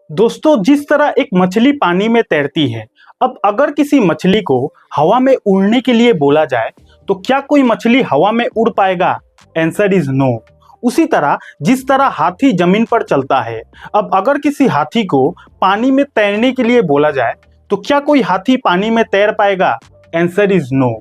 दोस्तों, जिस तरह एक मछली पानी में तैरती है, अब अगर किसी मछली को हवा में उड़ने के लिए बोला जाए तो क्या कोई मछली हवा में उड़ पाएगा? Answer is no. उसी तरह जिस तरह हाथी जमीन पर चलता है, अब अगर किसी हाथी को पानी में तैरने के लिए बोला जाए तो क्या कोई हाथी पानी में तैर पाएगा? Answer is no.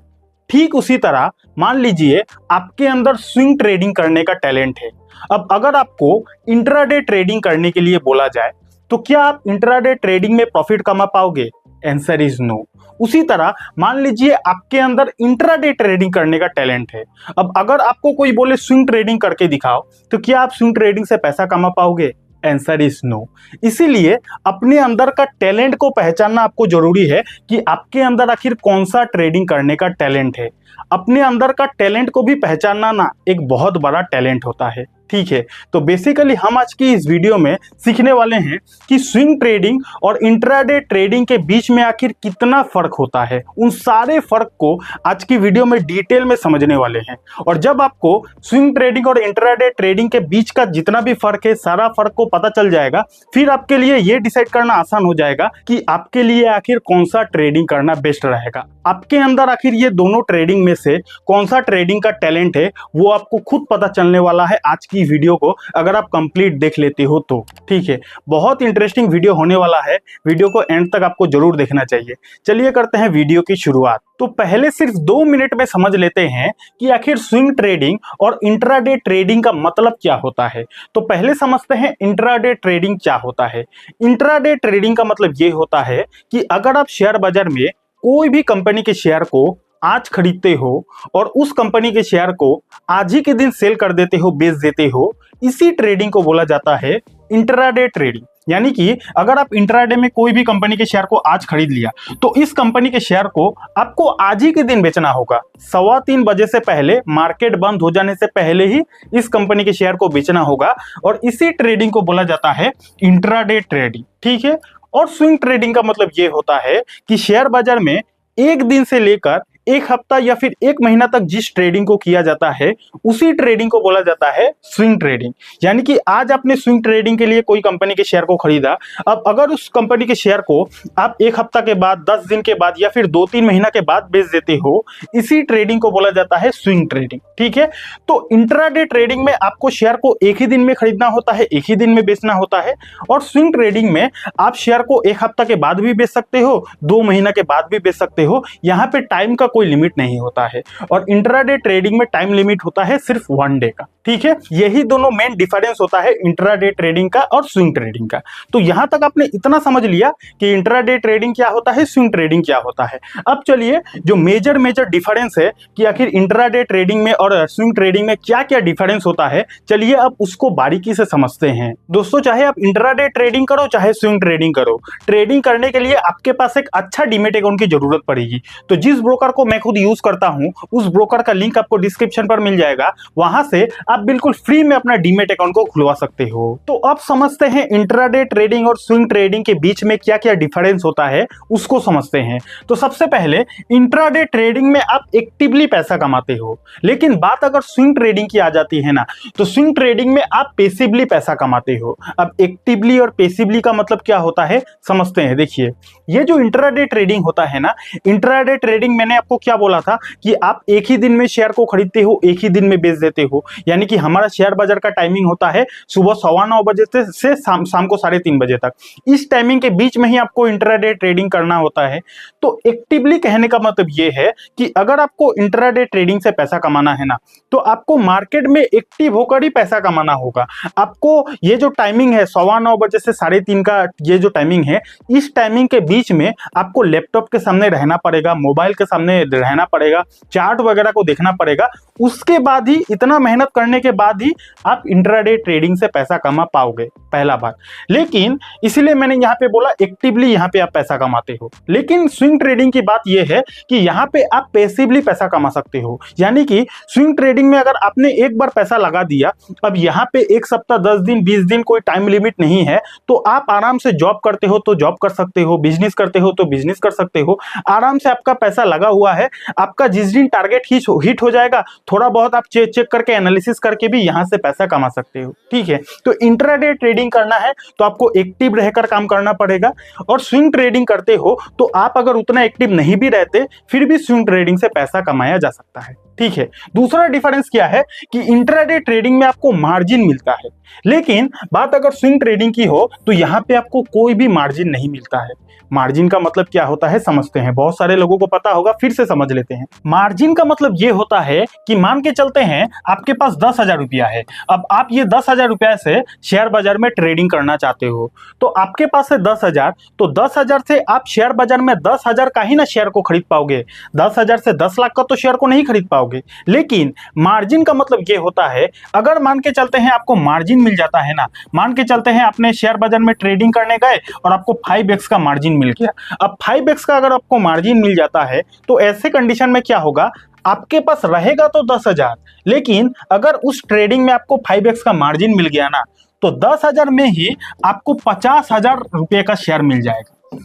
ठीक उसी तरह मान लीजिए आपके अंदर स्विंग ट्रेडिंग करने का टैलेंट है। अब अगर आपको इंट्राडे ट्रेडिंग करने के लिए बोला जाए तो क्या आप इंट्राडे ट्रेडिंग में प्रॉफिट कमा पाओगे? Answer is no. उसी तरह मान लीजिए आपके अंदर इंट्राडे ट्रेडिंग करने का टैलेंट है। अब अगर आपको कोई बोले स्विंग ट्रेडिंग करके दिखाओ तो क्या आप स्विंग ट्रेडिंग से पैसा कमा पाओगे? Answer is no. इसीलिए अपने अंदर का टैलेंट को पहचानना आपको जरूरी है कि आपके अंदर आखिर कौन सा ट्रेडिंग करने का टैलेंट है। अपने अंदर का टैलेंट को भी पहचानना ना एक बहुत बड़ा टैलेंट होता है। ठीक है, तो बेसिकली हम आज की इस वीडियो में सीखने वाले हैं कि स्विंग ट्रेडिंग और इंट्राडे ट्रेडिंग के बीच में आखिर कितना फर्क होता है। उन सारे फर्क को आज की वीडियो में डिटेल में समझने वाले हैं। और जब आपको स्विंग ट्रेडिंग और इंट्राडे ट्रेडिंग के बीच का जितना भी फर्क है, सारा फर्क को पता चल जाएगा, फिर आपके लिए ये डिसाइड करना आसान हो जाएगा कि आपके लिए आखिर कौन सा ट्रेडिंग करना बेस्ट रहेगा। आपके अंदर आखिर ये दोनों ट्रेडिंग में से कौन सा ट्रेडिंग का टैलेंट है वो आपको खुद पता चलने वाला है आज की वीडियो को अगर आप कंप्लीट देख लेते हो तो। ठीक है, बहुत इंटरेस्टिंग वीडियो होने वाला है। वीडियो को एंड तक आपको जरूर देखना चाहिए। चलिए करते हैं वीडियो की शुरुआत। तो पहले सिर्फ 2 मिनट में समझ लेते हैं कि आखिर स्विंग ट्रेडिंग और इंट्राडे ट्रेडिंग का मतलब क्या होता है। तो पहले समझते हैं इंट्राडे ट्रेडिंग क्या होता है। इंट्राडे ट्रेडिंग का मतलब ये होता है कि अगर आप शेयर बाजार में कोई भी कंपनी के शेयर को आज खरीदते हो और उस कंपनी के शेयर को आज ही के दिन सेल कर देते हो, बेच देते हो, इसी ट्रेडिंग को बोला जाता है इंट्राडे ट्रेडिंग। यानी कि अगर आप इंट्राडे में कोई भी कंपनी के शेयर को आज खरीद लिया तो इस कंपनी के शेयर को आपको आज ही के दिन बेचना होगा। 3:15 बजे से पहले, मार्केट बंद हो जाने से पहले ही इस कंपनी के शेयर को बेचना होगा और इसी ट्रेडिंग को बोला जाता है इंट्राडे ट्रेडिंग। ठीक है, और स्विंग ट्रेडिंग का मतलब ये होता है कि शेयर बाजार में एक दिन से लेकर एक हफ्ता या फिर एक महीना तक जिस ट्रेडिंग को किया जाता है उसी ट्रेडिंग को बोला जाता है स्विंग ट्रेडिंग। यानी कि आज आपने स्विंग ट्रेडिंग के लिए कोई कंपनी के शेयर को खरीदा, अब अगर उस कंपनी के शेयर को आप एक हफ्ता के बाद, 10 दिन के बाद या फिर 2-3 महीना के बाद बेच देते हो, इसी ट्रेडिंग को बोला जाता है स्विंग ट्रेडिंग। ठीक है, तो इंट्राडे ट्रेडिंग में आपको शेयर को एक ही दिन में खरीदना होता है, एक ही दिन में बेचना होता है। और स्विंग ट्रेडिंग में आप शेयर को एक हफ्ता के बाद भी बेच सकते हो, 2 महीना के बाद भी बेच सकते हो। यहाँ पे टाइम का कोई लिमिट नहीं होता है। और इंट्राडे ट्रेडिंग में टाइम लिमिट होता है सिर्फ 1 डे का। ठीक है, यही दोनों मेन डिफरेंस होता है इंट्राडे ट्रेडिंग का और स्विंग ट्रेडिंग का। तो यहां तक आपने इतना समझ लिया कि इंट्राडे ट्रेडिंग क्या होता है, स्विंग ट्रेडिंग क्या होता है। अब चलिए जो मेजर डिफरेंस है कि आखिर इंट्राडे ट्रेडिंग में और स्विंग ट्रेडिंग में क्या क्या डिफरेंस होता है, चलिए अब उसको बारीकी से समझते हैं। दोस्तों, चाहे आप इंट्राडे ट्रेडिंग करो चाहे स्विंग ट्रेडिंग करो, ट्रेडिंग करने के लिए आपके पास एक अच्छा डीमैट अकाउंट की जरूरत पड़ेगी। तो जिस ब्रोकर को मैं खुद यूज करता हूं उस ब्रोकर का लिंक आपको डिस्क्रिप्शन पर मिल जाएगा, वहां से आप बिल्कुल फ्री में अपना डीमैट अकाउंट को खुलवा सकते हो। तो अब समझते हैं इंट्राडे ट्रेडिंग और स्विंग ट्रेडिंग के बीच में क्या क्या डिफरेंस होता है, उसको समझते हैं। तो सबसे पहले इंट्राडे ट्रेडिंग में आप एक्टिवली पैसा कमाते हो, लेकिन बात अगर स्विंग ट्रेडिंग की आ जाती है ना, तो स्विंग ट्रेडिंग में आप पैसिवली पैसा कमाते हो। अब एक्टिवली और पैसिवली का मतलब क्या होता है समझते हैं। देखिए, ये जो इंट्राडे ट्रेडिंग होता है ना, इंट्राडे ट्रेडिंग मैंने आपको क्या बोला था कि आप एक ही दिन में शेयर को खरीदते हो, एक ही दिन में बेच देते हो। यानी कि हमारा शेयर बाजार का टाइमिंग होता है सुबह 9:15 बजे से शाम को 3:30 बजे तक। इस टाइमिंग के बीच में ही आपको इंट्राडे ट्रेडिंग करना होता है। तो एक्टिवली कहने का मतलब ये है कि अगर आपको इंट्राडे ट्रेडिंग से पैसा कमाना है ना, तो आपको मार्केट में एक्टिव होकर ही पैसा कमाना होगा। आपको ये जो टाइमिंग है 9:15 बजे से 3:30 का ये जो टाइमिंग है, इस टाइमिंग के बीच में आपको लैपटॉप के सामने रहना पड़ेगा, मोबाइल के सामने रहना पड़ेगा, चार्ट वगैरह को देखना पड़ेगा। उसके बाद ही, इतना मेहनत करने के बाद ही आप इंट्राडे ट्रेडिंग से पैसा कमा पाओगे, पहला बात। लेकिन इसलिए मैंने यहाँ पे बोला एक्टिवली यहाँ पे आप पैसा कमाते हो। लेकिन स्विंग ट्रेडिंग की बात यह है कि यहाँ पे आप पैसिवली पैसा कमा सकते हो। यानी कि स्विंग ट्रेडिंग में अगर आपने एक बार पैसा लगा दिया, अब यहाँ पे 1 सप्ताह, 10 दिन, 20 दिन कोई टाइम लिमिट नहीं है, तो आप आराम से जॉब करते हो तो जॉब कर सकते हो, बिजनेस करते हो तो बिजनेस कर सकते हो। आराम से आपका पैसा लगा हुआ है, आपका जिस दिन टारगेट हिट हो जाएगा, थोड़ा बहुत आप चेक करके एनालिसिस करके भी यहाँ से पैसा कमा सकते हो। ठीक है, तो इंट्राडे ट्रेडिंग करना है तो आपको एक्टिव रहकर काम करना पड़ेगा, और स्विंग ट्रेडिंग करते हो तो आप अगर उतना एक्टिव नहीं भी रहते फिर भी स्विंग ट्रेडिंग से पैसा कमाया जा सकता है। ठीक है, दूसरा डिफरेंस क्या है कि इंट्राडे ट्रेडिंग में आपको मार्जिन मिलता है, लेकिन बात अगर स्विंग ट्रेडिंग की हो तो यहाँ पे आपको कोई भी मार्जिन नहीं मिलता है। मार्जिन का मतलब क्या होता है समझते हैं, बहुत सारे लोगों को पता होगा, फिर से समझ लेते हैं। मार्जिन का मतलब ये होता है कि मान के चलते हैं आपके पास 10,000 रुपया है, अब आप ये 10,000 रुपया से शेयर बाजार में ट्रेडिंग करना चाहते हो, तो आपके पास है 10,000, तो 10,000 से आप शेयर बाजार में 10,000 का ही ना शेयर को खरीद पाओगे, 10,000 से 10 लाख का तो शेयर को नहीं खरीद पाओगे। लेकिन मार्जिन का मतलब ये होता है, अगर मान के चलते हैं आपको मार्जिन मिल जाता है ना, मान के चलते हैं आपने शेयर बाजार में ट्रेडिंग करने गए और आपको 5x का मार्जिन मिल गया। अब 5x का अगर आपको मार्जिन मिल जाता है तो ऐसे कंडीशन में क्या होगा, आपके पास रहेगा तो 10,000, लेकिन अगर उस ट्रेडिंग में आपको 5x का मार्जिन मिल गया ना, तो 10,000 में ही आपको 50,000 रुपए का शेयर मिल जाएगा।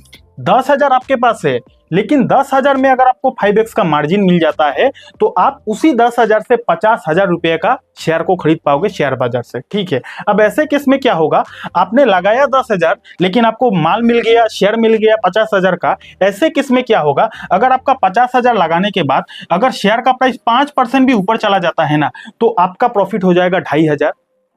10,000 आपके पास है, लेकिन 10,000 में अगर आपको 5x का मार्जिन मिल जाता है तो आप उसी 10,000 से 50,000 रुपए का शेयर को खरीद पाओगे शेयर बाजार से। ठीक है, अब ऐसे केस में क्या होगा, आपने लगाया 10,000 लेकिन आपको माल मिल गया, शेयर मिल गया 50,000 का। ऐसे केस में क्या होगा, अगर आपका 50,000 लगाने के बाद अगर शेयर का प्राइस 5% भी ऊपर चला जाता है ना, तो आपका प्रॉफिट हो जाएगा 2,500।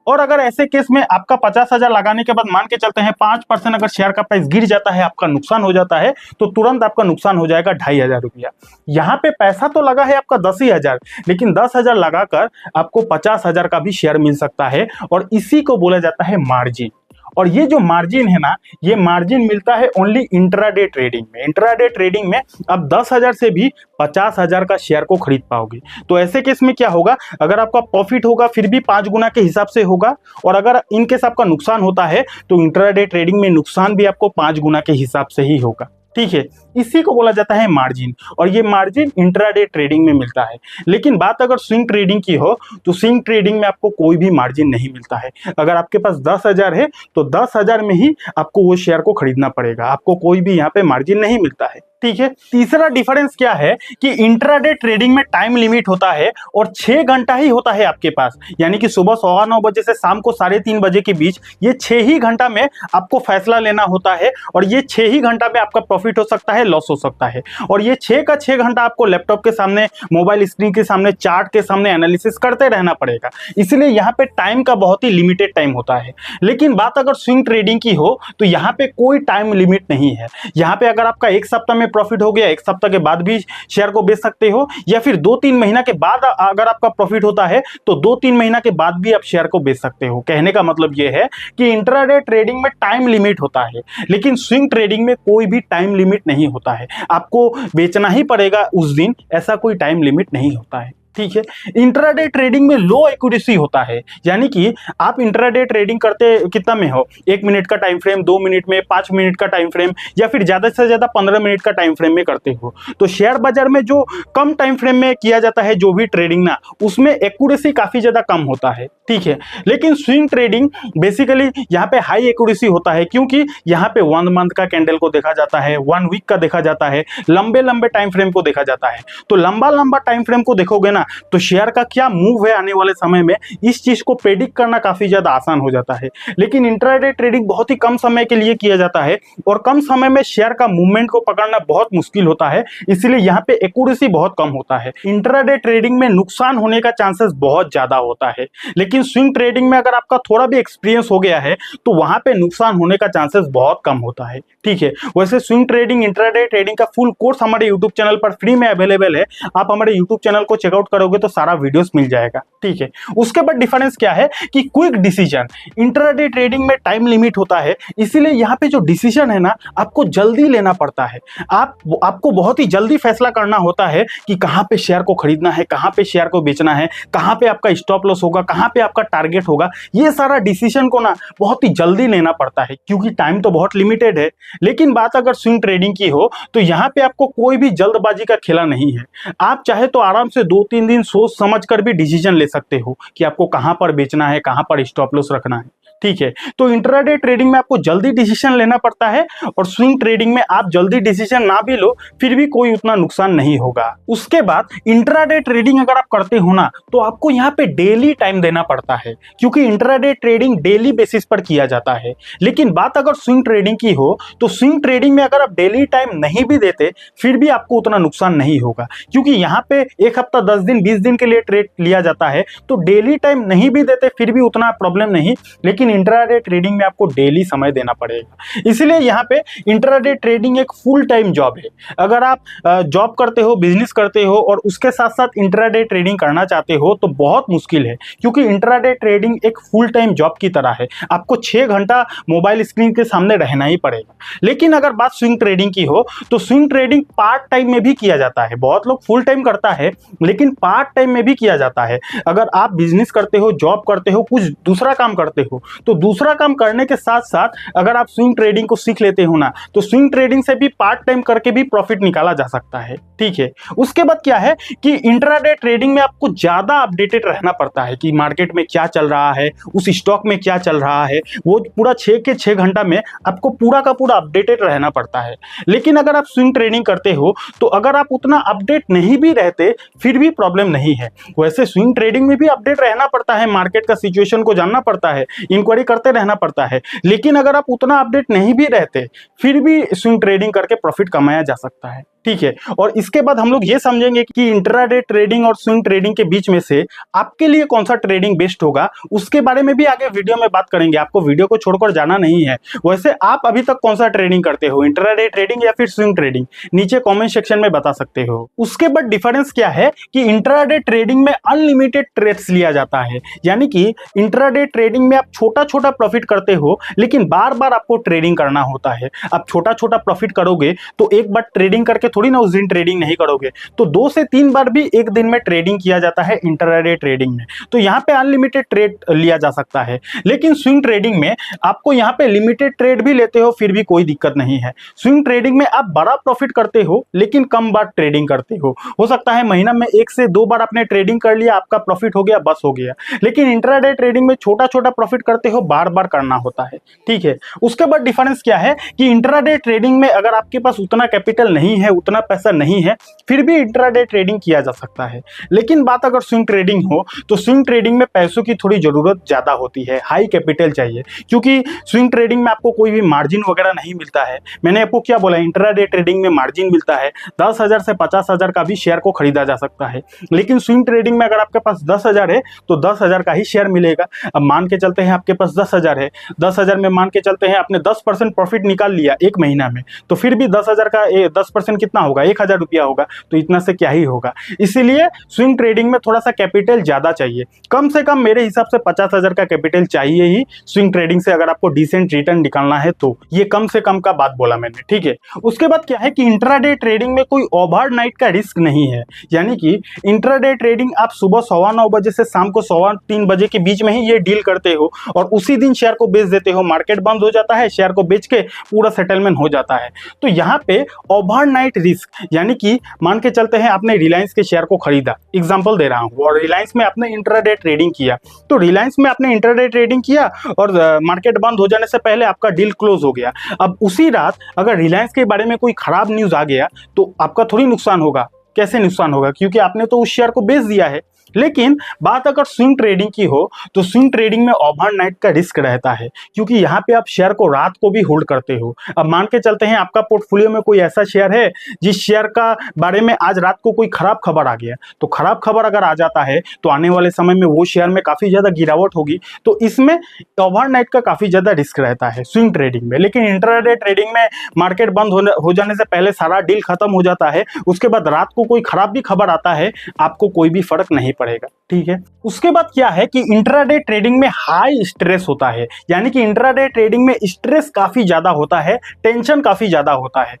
और अगर ऐसे केस में आपका 50,000 लगाने के बाद मान के चलते हैं 5% अगर शेयर का प्राइस गिर जाता है, आपका नुकसान हो जाता है, तो तुरंत आपका नुकसान हो जाएगा 2,500 रुपया। यहाँ पे पैसा तो लगा है आपका 10,000, लेकिन 10,000 लगाकर आपको 50,000 का भी शेयर मिल सकता है, और इसी को बोला जाता है मार्जिन। और ये जो मार्जिन है ना, ये मार्जिन मिलता है ओनली इंट्राडे ट्रेडिंग में। इंट्राडे ट्रेडिंग में आप 10,000 से भी 50,000 का शेयर को खरीद पाओगे। तो ऐसे केस में क्या होगा, अगर आपका प्रॉफिट होगा फिर भी 5 गुना के हिसाब से होगा, और अगर इन केस आपका नुकसान होता है तो इंट्राडे ट्रेडिंग में नुकसान भी आपको 5 गुना के हिसाब से ही होगा। ठीक है, इसी को बोला जाता है मार्जिन, और ये मार्जिन इंट्राडे ट्रेडिंग में मिलता है। लेकिन बात अगर स्विंग ट्रेडिंग की हो तो स्विंग ट्रेडिंग में आपको कोई भी मार्जिन नहीं मिलता है। अगर आपके पास 10,000 है तो 10,000 में ही आपको वो शेयर को खरीदना पड़ेगा, आपको कोई भी यहाँ पे मार्जिन नहीं मिलता है। ठीक है, तीसरा डिफरेंस क्या है कि इंट्राडे ट्रेडिंग में टाइम लिमिट होता है और 6 घंटा ही होता है आपके पास, यानी कि सुबह 9:15 बजे से शाम को 3:30 बजे के बीच ये 6 ही घंटा में आपको फैसला लेना होता है, और ये 6 ही घंटा में आपका प्रॉफिट हो सकता है, लॉस हो सकता है। और ये 6 का 6 घंटा आपको लैपटॉप के सामने, मोबाइल स्क्रीन के सामने, चार्ट के सामने एनालिसिस करते रहना पड़ेगा, इसलिए यहाँ पे टाइम का बहुत ही लिमिटेड टाइम होता है। लेकिन बात अगर स्विंग ट्रेडिंग की हो तो यहाँ पे कोई टाइम लिमिट नहीं है। यहाँ पे अगर आपका 1 सप्ताह में प्रॉफिट हो गया, 1 सप्ताह के बाद भी शेयर को बेच सकते हो, या फिर 2-3 महीना के बाद अगर आपका प्रॉफिट होता है तो 2-3 महीना के बाद भी आप शेयर को बेच सकते हो। कहने का मतलब यह है कि इंट्राडे ट्रेडिंग में टाइम लिमिट होता है, लेकिन स्विंग ट्रेडिंग में कोई भी टाइम लिमिट नहीं होता है, आपको बेचना ही पड़ेगा उस दिन, ऐसा कोई टाइम लिमिट नहीं होता है। ठीक है, इंट्राडे ट्रेडिंग में लो एक्यूरेसी होता है, यानी कि आप इंट्राडे ट्रेडिंग करते कितना में हो, 1 मिनट का टाइम फ्रेम, 2 मिनट में, 5 मिनट का टाइम फ्रेम, या फिर ज्यादा से ज्यादा 15 मिनट का टाइम फ्रेम में करते हो। तो शेयर बाजार में जो कम टाइम फ्रेम में किया जाता है जो भी ट्रेडिंग ना, उसमें एक्यूरेसी काफी ज्यादा कम होता है। ठीक है, लेकिन स्विंग ट्रेडिंग बेसिकली यहाँ पे हाई एक्यूरेसी होता है, क्योंकि यहाँ पे 1 मंथ का कैंडल को देखा जाता है, 1 वीक का देखा जाता है, लंबे लंबे टाइम फ्रेम को देखा जाता है। तो लंबा लंबा टाइम फ्रेम को देखोगे ना, तो शेयर का क्या मूव है आने वाले समय में, इस चीज को प्रेडिक्ट करना काफी ज्यादा आसान हो जाता है। लेकिन इंट्राडे ट्रेडिंग बहुत ही कम समय के लिए किया जाता है, और कम समय में शेयर का मूवमेंट को पकड़ना बहुत मुश्किल होता है, इसलिए यहाँ पे एक्यूरेसी बहुत कम होता है। इंट्राडे ट्रेडिंग में नुकसान होने का चांसेस बहुत ज्यादा होता है, लेकिन स्विंग ट्रेडिंग में अगर आपका थोड़ा भी एक्सपीरियंस हो गया है तो वहां पे नुकसान होने का चांसेस बहुत कम होता है। ठीक है, वैसे स्विंग ट्रेडिंग, इंट्राडे ट्रेडिंग का फुल कोर्स हमारे यूट्यूब चैनल पर फ्री में अवेलेबल है, आप हमारे यूट्यूब चैनल को चेकआउट करोगे तो सारा वीडियोस मिल जाएगा। ठीक है, उसके बाद डिफरेंस क्या है कि क्विक डिसीजन, इंट्राडे ट्रेडिंग में टाइम लिमिट होता है, इसीलिए यहाँ पे जो डिसीजन है ना, आपको जल्दी लेना पड़ता है। आपको बहुत ही जल्दी फैसला करना होता है कि कहाँ पे शेयर को खरीदना है, कहाँ पे शेयर को बेचना है, कहाँ पे आपका स्टॉप लॉस होगा, कहाँ पे आपका टारगेट होगा। ये सारा डिसीजन को ना बहुत ही जल्दी लेना पड़ता है, क्योंकि टाइम तो बहुत लिमिटेड है। लेकिन बात अगर स्विंग ट्रेडिंग की हो तो यहाँ पे आपको कोई भी जल्दबाजी का खेला नहीं है। आप चाहे तो आराम से 2-3 दिन सोच समझ कर भी डिसीजन ले सकते हो कि आपको कहां पर बेचना है, कहां पर स्टॉप लॉस रखना है। ठीक है। तो इंट्राडे ट्रेडिंग में आपको जल्दी डिसीजन लेना पड़ता है और स्विंग ट्रेडिंग में आप जल्दी डिसीजन ना भी लो फिर भी कोई उतना नुकसान नहीं होगा। उसके बाद इंट्राडे ट्रेडिंग अगर आप करते हो ना तो आपको यहाँ पे डेली टाइम देना पड़ता है, क्योंकि इंट्राडे ट्रेडिंग डेली बेसिस पर किया जाता है। लेकिन बात अगर स्विंग ट्रेडिंग की हो तो स्विंग ट्रेडिंग में अगर आप डेली टाइम नहीं भी देते फिर भी आपको उतना नुकसान नहीं होगा, क्योंकि यहाँ पे एक हफ्ता 10 दिन 20 दिन के लिए ट्रेड लिया जाता है, तो डेली टाइम नहीं भी देते फिर भी उतना प्रॉब्लम नहीं। लेकिन इंट्राडे ट्रेडिंग में आपको डेली समय देना पड़ेगा, इसलिए यहाँ पे इंट्राडे ट्रेडिंग एक फुल टाइम जॉब है। अगर आप जॉब करते हो, बिजनेस करते हो और उसके साथ साथ इंट्राडे ट्रेडिंग करना चाहते हो तो बहुत मुश्किल है, क्योंकि इंट्राडे ट्रेडिंग एक फुल टाइम जॉब की तरह है। आपको 6 घंटा मोबाइल स्क्रीन के सामने रहना ही पड़ेगा। लेकिन अगर बात स्विंग ट्रेडिंग की हो तो स्विंग ट्रेडिंग पार्ट टाइम में भी किया जाता है। बहुत लोग फुल टाइम करता है लेकिन पार्ट टाइम में भी किया जाता है। अगर आप बिजनेस करते हो, जॉब करते हो, कुछ दूसरा काम करते हो तो दूसरा काम करने के साथ साथ अगर आप स्विंग ट्रेडिंग को सीख लेते हो ना तो स्विंग ट्रेडिंग से भी पार्ट टाइम करके भी प्रॉफिट निकाला जा सकता है। ठीक है। उसके बाद क्या है कि इंट्राडे ट्रेडिंग में आपको ज्यादा अपडेटेड रहना पड़ता है कि मार्केट में क्या चल रहा है, उस स्टॉक में क्या चल रहा है, वो पूरा 6 के 6 घंटा में आपको पूरा का पूरा अपडेटेड रहना पड़ता है। लेकिन अगर आप स्विंग ट्रेडिंग करते हो तो अगर आप उतना अपडेट नहीं भी रहते फिर भी प्रॉब्लम नहीं है। वैसे स्विंग ट्रेडिंग में भी अपडेट रहना पड़ता है, मार्केट का सिचुएशन को जानना पड़ता है, इंक्वायरी करते रहना पड़ता है। लेकिन अगर आप उतना अपडेट नहीं भी रहते फिर भी स्विंग ट्रेडिंग करके प्रॉफिट कमाया जा सकता है। ठीक है। और इसके बाद हम लोग ये समझेंगे कि इंट्राडे ट्रेडिंग और स्विंग ट्रेडिंग के बीच में से आपके लिए कौन सा ट्रेडिंग बेस्ट होगा, उसके बारे में भी आगे वीडियो में बात करेंगे। आपको वीडियो को छोड़कर जाना नहीं है। वैसे आप अभी तक कौन सा ट्रेडिंग करते हो, इंट्राडे ट्रेडिंग या फिर स्विंग ट्रेडिंग, नीचे कमेंट सेक्शन में बता सकते हो। उसके बाद डिफरेंस क्या है कि इंट्राडे ट्रेडिंग में अनलिमिटेड ट्रेड्स लिया जाता है, यानी कि इंट्राडे ट्रेडिंग में आप छोटा छोटा प्रॉफिट करते हो लेकिन बार बार आपको ट्रेडिंग करना होता है। आप छोटा छोटा प्रॉफिट करोगे तो एक बार ट्रेडिंग करके थोड़ी ना उस दिन ट्रेडिंग नहीं करोगे, तो 2 से 3 बार भी एक दिन में ट्रेडिंग किया जाता है इंट्राडे ट्रेडिंग में। तो यहाँ पे अनलिमिटेड ट्रेड लिया जा सकता है। लेकिन स्विंग ट्रेडिंग में आपको यहाँ पे लिमिटेड ट्रेड भी लेते हो फिर भी कोई दिक्कत नहीं है। स्विंग ट्रेडिंग में आप बड़ा प्रॉफिट करते हो लेकिन कम बार ट्रेडिंग करते हो सकता है महीना में 1 से 2 बार आपने ट्रेडिंग कर लिया, आपका प्रॉफिट हो गया, बस हो गया। लेकिन इंट्राडे ट्रेडिंग में छोटा छोटा प्रॉफिट करते हो, बार बार करना होता है। ठीक है। उसके बाद डिफरेंस क्या है कि इंट्राडे ट्रेडिंग में अगर आपके पास उतना कैपिटल नहीं है, उतना पैसा नहीं है, फिर भी इंट्राडे ट्रेडिंग किया जा सकता है। लेकिन बात अगर स्विंग ट्रेडिंग हो तो स्विंग ट्रेडिंग में पैसों की थोड़ी जरूरत ज्यादा होती है, हाई कैपिटल चाहिए, क्योंकि स्विंग ट्रेडिंग में आपको कोई भी मार्जिन वगैरह नहीं मिलता है। मैंने आपको क्या बोला, इंट्राडे ट्रेडिंग में मार्जिन मिलता है। 10,000 से 50,000 का भी शेयर को खरीदा जा सकता है। लेकिन स्विंग ट्रेडिंग में अगर आपके पास 10,000 है तो 10,000 का ही शेयर मिलेगा। अब मान के चलते हैं आपके पास 10,000 है, 10,000 में मान के चलते हैं आपने 10% प्रॉफिट निकाल लिया एक महीना में, तो फिर भी 10,000 का 10% कितना होगा, 1,000 रुपया होगा। तो इतना से क्या ही होगा। इसीलिए स्विंग ट्रेडिंग में थोड़ा सा कैपिटल ज्यादा चाहिए, कम से कम मेरे हिसाब से 50,000 का कैपिटल चाहिए ही स्विंग ट्रेडिंग से, अगर आपको डिसेंट रिटर्न निकालना है तो। ये कम से कम का बात बोला मैंने। ठीक है। उसके बाद क्या है कि इंट्राडे ट्रेडिंग में कोई ओवरनाइट का रिस्क नहीं है, यानी कि इंट्राडे ट्रेडिंग आप सुबह 9:15 बजे से शाम को 3:15 बजे के बीच में ही ये डील करते हो और उसी दिन शेयर को बेच देते हो। मार्केट बंद हो जाता है, शेयर को बेच के पूरा सेटलमेंट हो जाता है। तो यहाँ पे ओवरनाइट रिस्क, यानी कि मान के चलते हैं आपने रिलायंस के शेयर को खरीदा, एग्जांपल दे रहा हूं, और रिलायंस में आपने इंट्राडे ट्रेडिंग किया। तो रिलायंस में आपने इंट्राडे ट्रेडिंग किया और मार्केट बंद हो जाने से पहले आपका डील क्लोज हो गया। अब उसी रात अगर रिलायंस के बारे में कोई खराब न्यूज आ गया तो आपका थोड़ी नुकसान होगा। कैसे नुकसान होगा, क्योंकि आपने तो उस शेयर को बेच दिया है। लेकिन बात अगर स्विंग ट्रेडिंग की हो तो स्विंग ट्रेडिंग में ओवरनाइट का रिस्क रहता है, क्योंकि यहाँ पे आप शेयर को रात को भी होल्ड करते हो। अब मान के चलते हैं आपका पोर्टफोलियो में कोई ऐसा शेयर है जिस शेयर का बारे में आज रात को कोई खराब खबर आ गया, तो खराब खबर अगर आ जाता है तो आने वाले समय में वो शेयर में काफी ज्यादा गिरावट होगी। तो इसमें ओवरनाइट का काफी ज्यादा रिस्क रहता है स्विंग ट्रेडिंग में। लेकिन इंट्राडे ट्रेडिंग में मार्केट बंद हो जाने से पहले सारा डील खत्म हो जाता है, उसके बाद रात को कोई खराब भी खबर आता है, आपको कोई भी फर्क नहीं पड़ेगा। ठीक है। उसके बाद क्या है कि इंट्राडे ट्रेडिंग में हाई स्ट्रेस होता है, यानी कि इंट्राडे ट्रेडिंग में स्ट्रेस काफी ज्यादा होता है, टेंशन काफी ज्यादा होता है।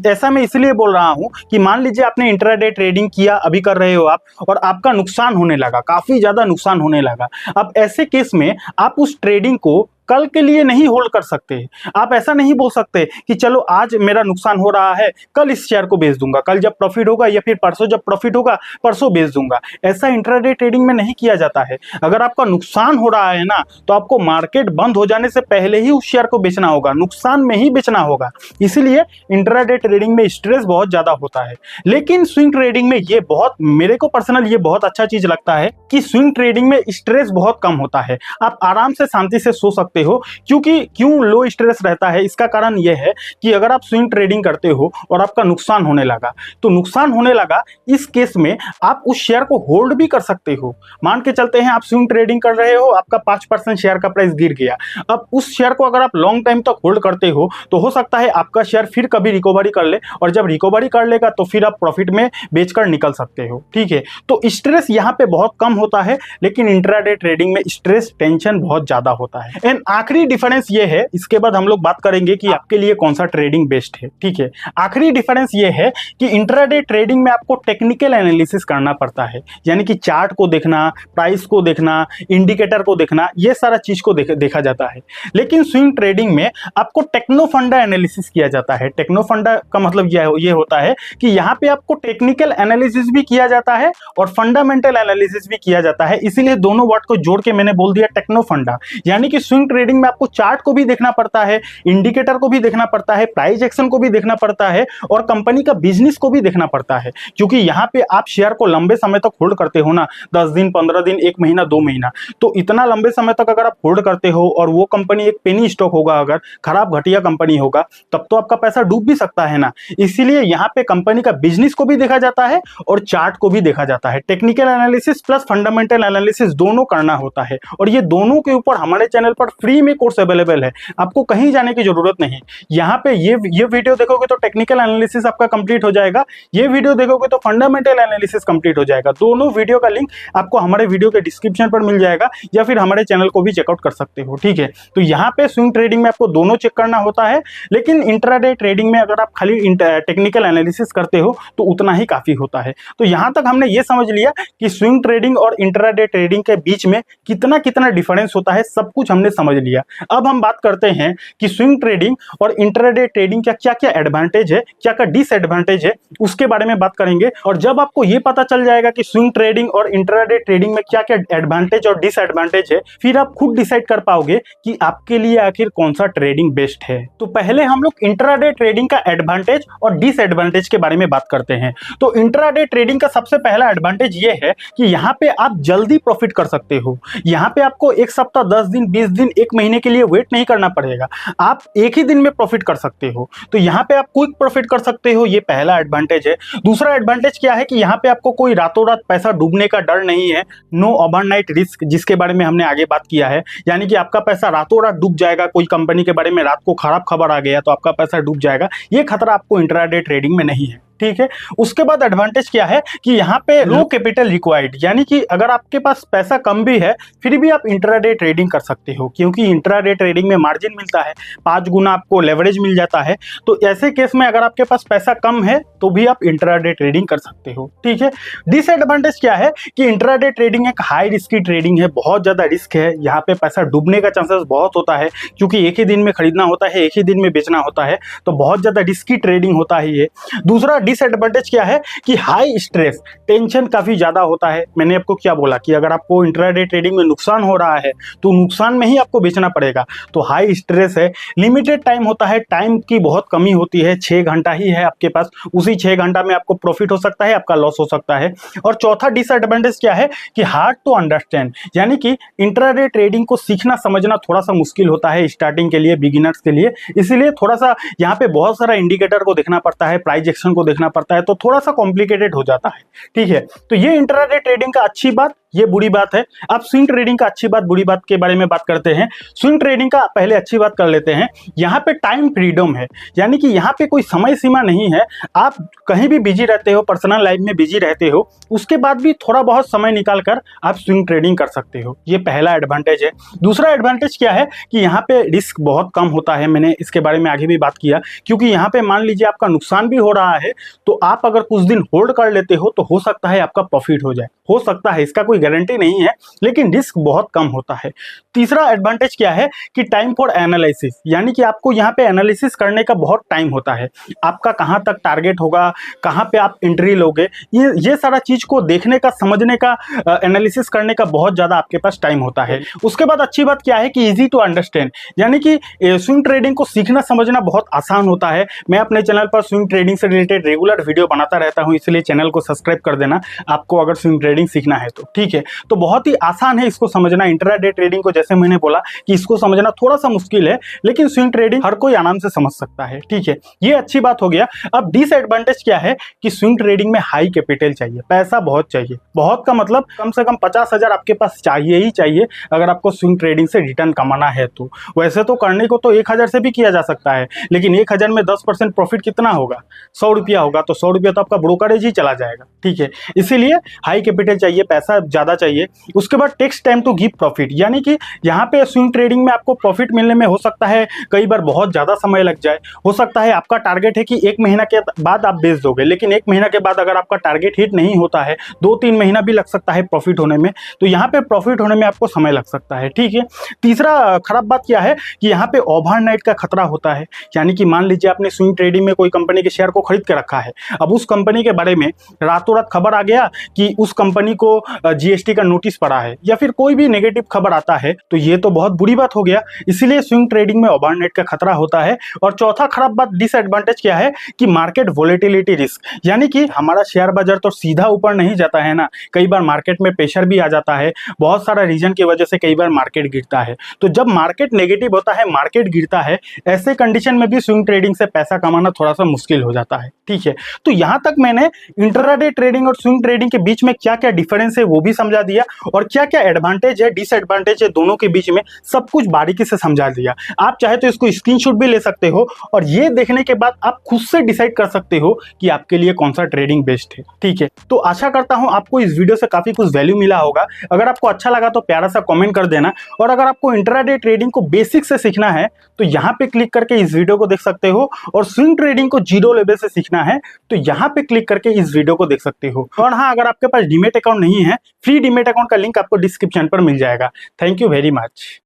ऐसा मैं इसलिए बोल रहा हूं कि मान लीजिए आपने इंट्राडे ट्रेडिंग किया, अभी कर रहे हो आप, और आपका नुकसान होने लगा, काफी ज्यादा नुकसान होने लगा। अब ऐसे केस में आप उस ट्रेडिंग को कल के लिए नहीं होल्ड कर सकते। आप ऐसा नहीं बोल सकते कि चलो आज मेरा नुकसान हो रहा है, कल इस शेयर को बेच दूंगा, कल जब प्रॉफिट होगा या फिर परसों जब प्रॉफिट होगा परसों बेच दूंगा। ऐसा इंट्राडे ट्रेडिंग में नहीं किया जाता है। अगर आपका नुकसान हो रहा है ना, तो आपको मार्केट बंद हो जाने से पहले ही उस शेयर को बेचना होगा, नुकसान में ही बेचना होगा। इसीलिए इंट्राडे ट्रेडिंग में स्ट्रेस बहुत ज्यादा होता है। लेकिन स्विंग ट्रेडिंग में ये बहुत, मेरे को पर्सनल ये बहुत अच्छा चीज लगता है कि स्विंग ट्रेडिंग में स्ट्रेस बहुत कम होता है। आप आराम से शांति से सो सकते हो। क्योंकि क्यों लो स्ट्रेस रहता है, इसका कारण यह है कि अगर आप स्विंग ट्रेडिंग करते हो और आपका नुकसान होने लगा, तो नुकसान होने लगा, इस केस में आप उस शेयर को होल्ड भी कर सकते हो। मान के चलते हैं आप स्विंग ट्रेडिंग कर रहे हो, आपका 5% शेयर का प्राइस गिर गया। अब उस शेयर को अगर आप लॉन्ग टाइम तक होल्ड करते हो, तो हो सकता है आपका शेयर फिर कभी रिकवरी कर ले, और जब रिकवरी कर लेगा तो फिर आप प्रॉफिट में बेचकर निकल सकते हो। ठीक है, तो स्ट्रेस यहाँ पे बहुत कम होता है, लेकिन इंट्राडे ट्रेडिंग में स्ट्रेस, टेंशन बहुत ज्यादा होता है। एंड आखिरी डिफरेंस ये है, इसके बाद हम लोग बात करेंगे कि आपके लिए कौन सा ट्रेडिंग बेस्ट है। ठीक है, आखिरी डिफरेंस ये है कि इंट्राडे ट्रेडिंग में आपको टेक्निकल एनालिसिस करना पड़ता है, यानी कि चार्ट को देखना, प्राइस को देखना, इंडिकेटर को देखना, ये सारा चीज को देखा जाता है। लेकिन स्विंग ट्रेडिंग में आपको टेक्नो फंडा एनालिसिस किया जाता है। टेक्नो फंडा का मतलब ये होता है कि यहाँ पे आपको टेक्निकल एनालिसिस भी किया जाता है और फंडामेंटल एनालिसिस भी किया जाता है। इसीलिए दोनों वर्ड को जोड़ के मैंने बोल दिया टेक्नो फंडा। यानी कि स्विंग ट्रेडिंग में आपको चार्ट को भी देखना पड़ता है, इंडिकेटर को भी देखना पड़ता है, प्राइस एक्शन को भी देखना पड़ता है, और कंपनी का बिजनेस को भी देखना पड़ता है। क्योंकि यहाँ पे आप शेयर को लंबे समय तक होल्ड करते हो ना, 10 दिन, 15 दिन, 1 महीना, 2 महीना, तो इतना लंबे समय तक अगर आप होल्ड करते हो और वो कंपनी एक पेनी स्टॉक होगा, अगर खराब घटिया कंपनी होगा, तब तो आपका पैसा डूब भी सकता है ना। इसीलिए यहाँ पे कंपनी का बिजनेस को भी देखा जाता है और चार्ट को भी देखा जाता है। Technical analysis plus fundamental analysis दोनों करना होता है, और ये दोनों के ऊपर हमारे चैनल पर फ्री में कोर्स अवेलेबल है। आपको कहीं जाने की जरूरत नहीं। यहाँ पे ये वीडियो देखोगे तो टेक्निकल एनालिसिस आपका कंप्लीट हो जाएगा, ये वीडियो देखोगे तो फंडामेंटल एनालिसिस कंप्लीट हो जाएगा। दोनों वीडियो का लिंक आपको हमारे वीडियो के डिस्क्रिप्शन पर मिल जाएगा, या फिर हमारे चैनल को भी चेकआउट कर सकते हो। ठीक है, तो यहाँ पे स्विंग ट्रेडिंग में आपको दोनों चेक करना होता है, लेकिन इंट्राडे ट्रेडिंग में अगर आप खाली टेक्निकल एनालिसिस करते हो तो उतना ही काफी होता है। तो यहाँ तक हमने ये समझ लिया कि स्विंग ट्रेडिंग और इंट्राडे ट्रेडिंग के बीच में कितना कितना डिफरेंस होता है, सब कुछ हमने समझ लिया। अब हम बात करते हैं कि स्विंग ट्रेडिंग और इंट्राडे ट्रेडिंग का क्या क्या एडवांटेज है, क्या क्या डिसएडवांटेज है, उसके बारे में बात करेंगे। और जब आपको ये पता चल जाएगा कि स्विंग ट्रेडिंग और इंट्राडे ट्रेडिंग में क्या क्या एडवांटेज और डिसएडवांटेज है, फिर आप खुद डिसाइड कर पाओगे कि आपके लिए आखिर कौन सा ट्रेडिंग बेस्ट है। तो पहले हम लोग इंट्राडे ट्रेडिंग का एडवांटेज और डिसएडवांटेज के बारे में बात करते हैं। तो इंट्राडे ट्रेडिंग का सबसे पहला एडवांटेज ये है कि यहाँ पे आप जल्दी प्रॉफिट कर सकते हो। यहाँ पे आपको एक सप्ताह, 10 दिन, 20 दिन, 1 महीने के लिए वेट नहीं करना पड़ेगा। आप एक ही दिन में प्रॉफिट कर सकते हो। तो यहाँ पे आप क्विक प्रॉफिट कर सकते हो, ये पहला एडवांटेज है। दूसरा एडवांटेज क्या है कि यहाँ पे आपको कोई रातों रात पैसा डूबने का डर नहीं है। नो ओवरनाइट रिस्क, जिसके बारे में हमने आगे बात किया है, यानी कि आपका पैसा रातों रात डूब जाएगा। कोई कंपनी के बारे में रात को खराब खबर आ गया तो आपका पैसा डूब जाएगा, ये खतरा आपको इंट्राडे ट्रेडिंग में नहीं है। ठीक है, उसके बाद एडवांटेज क्या है कि यहाँ पे लो कैपिटल रिक्वायर्ड, यानी कि अगर आपके पास पैसा कम भी है फिर भी आप इंट्राडे ट्रेडिंग कर सकते हो, क्योंकि इंट्राडे ट्रेडिंग में मार्जिन मिलता है, 5 गुना आपको लेवरेज मिल जाता है। तो ऐसे केस में अगर आपके पास पैसा कम है तो भी आप इंट्राडे ट्रेडिंग कर सकते हो। ठीक है, डिसएडवांटेज क्या है कि इंट्राडे ट्रेडिंग एक हाई रिस्की ट्रेडिंग है, बहुत ज्यादा रिस्क है। यहाँ पे पैसा डूबने का चांसेस बहुत होता है, क्योंकि एक ही दिन में खरीदना होता है, एक ही दिन में बेचना होता है, तो बहुत ज्यादा रिस्की ट्रेडिंग होता है ये। दूसरा डिसएडवांटेज क्या है कि हाई स्ट्रेस, टेंशन काफी ज्यादा होता है। मैंने आपको क्या बोला कि अगर आपको इंट्राडे ट्रेडिंग में नुकसान हो रहा है तो नुकसान में ही आपको बेचना पड़ेगा, तो हाई स्ट्रेस है। लिमिटेड टाइम होता है, टाइम की बहुत कमी होती है, 6 घंटा ही है आपके पास, उसी 6 घंटा में आपको प्रॉफिट हो सकता है, आपका लॉस हो सकता है। और चौथा डिसएडवांटेज क्या है कि हार्ड टू अंडरस्टैंड, यानी कि इंट्राडे ट्रेडिंग को सीखना समझना थोड़ा सा मुश्किल होता है स्टार्टिंग के लिए, बिगिनर्स के लिए। इसलिए थोड़ा सा यहाँ पे बहुत सारा इंडिकेटर को देखना पड़ता है, प्राइस एक्शन को देखना पड़ता है, तो थोड़ा सा कॉम्प्लिकेटेड हो जाता है। ठीक है, तो ये इंट्राडे ट्रेडिंग का अच्छी बात, ये बुरी बात है। अब स्विंग ट्रेडिंग का अच्छी बात बुरी बात के बारे में बात करते हैं। स्विंग ट्रेडिंग का पहले अच्छी बात कर लेते हैं। यहाँ पे टाइम फ्रीडम है, यानी कि यहाँ पे कोई समय सीमा नहीं है। आप कहीं भी बिजी रहते हो, पर्सनल लाइफ में बिजी रहते हो, उसके बाद भी थोड़ा बहुत समय निकाल कर आप स्विंग ट्रेडिंग कर सकते हो, ये पहला एडवांटेज है। दूसरा एडवांटेज क्या है कि यहाँ पे रिस्क बहुत कम होता है, मैंने इसके बारे में आगे भी बात किया, क्योंकि यहाँ पे मान लीजिए आपका नुकसान भी हो रहा है तो आप अगर कुछ दिन होल्ड कर लेते हो तो हो सकता है आपका प्रॉफिट हो जाए, हो सकता है, इसका कोई गारंटी नहीं है, लेकिन रिस्क बहुत कम होता है। तीसरा एडवांटेज क्या है कि टाइम फॉर एनालिसिस, यानी कि आपको यहाँ पे एनालिसिस करने का बहुत टाइम होता है। आपका कहाँ तक टारगेट होगा, कहाँ पे आप एंट्री लोगे, ये सारा चीज को देखने का, समझने का, एनालिसिस करने का बहुत ज्यादा आपके पास टाइम होता है। उसके बाद अच्छी बात क्या है कि इजी टू अंडरस्टैंड, यानी कि स्विंग ट्रेडिंग को सीखना समझना बहुत आसान होता है। मैं अपने चैनल पर स्विंग ट्रेडिंग से रिलेटेड रेगुलर वीडियो बनाता रहता हूं, इसलिए चैनल को सब्सक्राइब कर देना आपको अगर स्विंग ट्रेडिंग सीखना है तो, ठीक है। तो बहुत ही आसान है इसको समझना। इंट्राडे ट्रेडिंग को जैसे मैंने बोला कि इसको समझना थोड़ा सा मुश्किल है, लेकिन स्विंग ट्रेडिंग हर कोई आराम से समझ सकता है, ठीक है। ये अच्छी बात हो गया। अब डिसएडवांटेज क्या है कि स्विंग ट्रेडिंग में हाई कैपिटल चाहिए, पैसा बहुत चाहिए। बहुत का मतलब कम से कम 50,000 आपके पास चाहिए ही चाहिए अगर आपको स्विंग ट्रेडिंग से रिटर्न कमाना है तो। वैसे तो करने को तो 1,000 से भी किया जा सकता है, लेकिन 1,000 में 10% प्रॉफिट कितना होगा, 100 रुपया होगा, तो 100 रुपया तो आपका ब्रोकरेज ही चला जाएगा, ठीक है। इसीलिए हाई कैपिटल चाहिए, पैसा ज्यादा चाहिए। उसके बाद takes time to give profit, यानी कि यहाँ पे स्विंग ट्रेडिंग में आपको प्रॉफिट मिलने में हो सकता है कई बार बहुत ज्यादा समय लग जाए। हो सकता है आपका टारगेट है कि 1 महीना के बाद आप बेच दोगे, लेकिन 1 महीना के बाद अगर आपका टारगेट हिट नहीं होता है, 2-3 महीना भी लग सकता है प्रॉफिट होने में। तो यहाँ पे प्रॉफिट होने में आपको समय लग सकता है, ठीक है। तीसरा खराब बात क्या है कि यहाँ पे ओवरनाइट का खतरा होता है, यानी कि मान लीजिए आपने स्विंग ट्रेडिंग में कोई कंपनी के शेयर को खरीद के रखा है, अब उस कंपनी के बारे में रातों रात खबर आ गया कि उस कंपनी को जीएसटी का नोटिस पड़ा है, या फिर कोई भी नेगेटिव खबर आता है, तो ये तो बहुत बुरी बात हो गया। इसीलिए स्विंग ट्रेडिंग में ओवरनाइट का खतरा होता है। और चौथा खराब बात, डिसएडवांटेज क्या है कि मार्केट वोलेटिलिटी रिस्क, यानी कि हमारा शेयर बाजार तो सीधा ऊपर नहीं जाता है ना, कई बार मार्केट में प्रेशर भी आ जाता है, बहुत सारा रीजन की वजह से कई बार मार्केट गिरता है। तो जब मार्केट नेगेटिव होता है, मार्केट गिरता है, ऐसे कंडीशन में भी स्विंग ट्रेडिंग से पैसा कमाना थोड़ा सा मुश्किल हो जाता है, ठीक है। तो यहां तक मैंने इंट्राडे ट्रेडिंग और स्विंग ट्रेडिंग के बीच में क्या क्या डिफरेंस है वो भी समझा दिया, और क्या क्या एडवांटेज है, डिसएडवांटेज है दोनों के बीच में, सब कुछ बारीकी से समझा दिया। आप चाहे तो इसको स्क्रीनशॉट भी ले सकते हो, और ये देखने के बाद आप खुद से डिसाइड कर सकते हो कि आपके लिए कौन सा ट्रेडिंग बेस्ट है, ठीक है। तो आशा करता हूं आपको इस वीडियो से काफी कुछ वैल्यू मिला होगा। अगर आपको अच्छा लगा तो प्यारा सा कमेंट कर देना, और अगर आपको इंट्राडे ट्रेडिंग को बेसिक से सीखना है तो यहाँ पे क्लिक करके इस वीडियो को देख सकते हो, और स्विंग ट्रेडिंग को जीरो लेवल से सीखना है तो यहाँ पे क्लिक करके इस वीडियो को देख सकते हो। और हाँ, अगर आपके पास डीमेट अकाउंट नहीं है, फ्री डीमेट अकाउंट का लिंक आपको डिस्क्रिप्शन पर मिल जाएगा। Thank you very much.